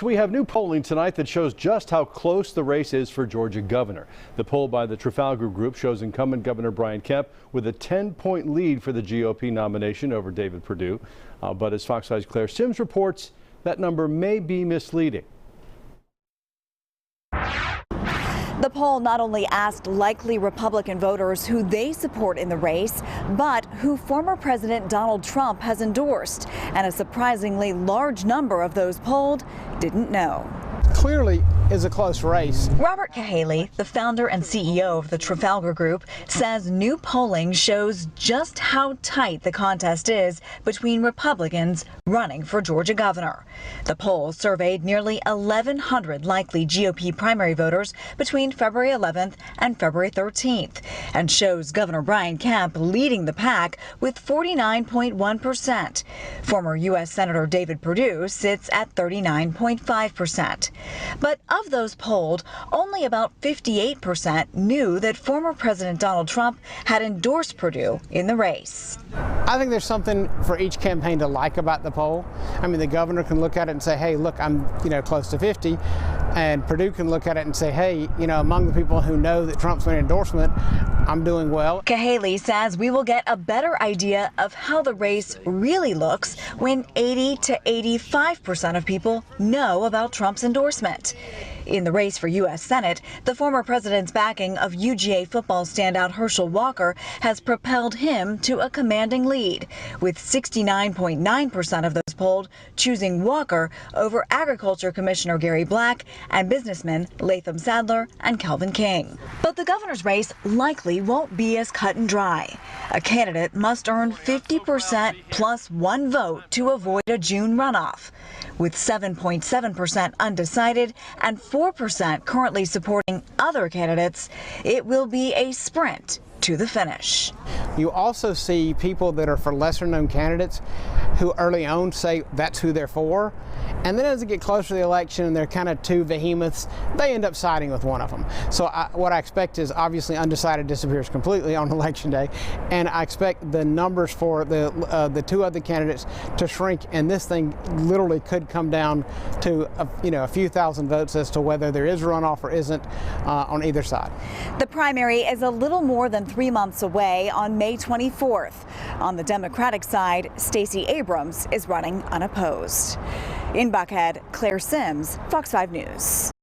We have new polling tonight that shows just how close the race is for Georgia governor. The poll by the Trafalgar Group shows incumbent Governor Brian Kemp with a 10-point lead for the GOP nomination over David Perdue. But as Fox 5's Claire Sims reports, that number may be misleading. The poll not only asked likely Republican voters who they support in the race, but who former President Donald Trump has endorsed. And a surprisingly large number of those polled didn't know. Clearly is a close race. Robert Cahaley, the founder and CEO of the Trafalgar Group, says new polling shows just how tight the contest is between Republicans running for Georgia governor. The poll surveyed nearly 1,100 likely GOP primary voters between February 11th and February 13th and shows Governor Brian Kemp leading the pack with 49.1%. Former U.S. Senator David Perdue sits at 39.5%. But of those polled, only about 58% knew that former President Donald Trump had endorsed Perdue in the race. I think there's something for each campaign to like about the poll. I mean, the governor can look at it and say, hey, look, I'm close to 50. And Perdue can look at it and say, hey, among the people who know that Trump's made an endorsement, I'm doing well. Cahaley says we will get a better idea of how the race really looks when 80 to 85% of people know about Trump's endorsement. In the race for U.S. Senate, the former president's backing of UGA football standout Herschel Walker has propelled him to a commanding lead, with 69.9% of those polled choosing Walker over Agriculture Commissioner Gary Black and businessmen Latham Sadler and Calvin King. But the governor's race likely won't be as cut and dry. A candidate must earn 50% plus one vote to avoid a June runoff. With 7.7% undecided and 4% currently supporting other candidates, it will be a sprint to the finish. You also see people that are for lesser known candidates who early on say that's who they're for. And then as they get closer to the election and they're kind of two behemoths, they end up siding with one of them. So what I expect is obviously undecided disappears completely on election day. And I expect the numbers for the two other candidates to shrink. And this thing literally could come down to a few thousand votes as to whether there is a runoff or isn't on either side. The primary is a little more than 3 months away on May 24th. On the Democratic side, Stacey Abrams is running unopposed. In Buckhead, Claire Sims, Fox 5 News.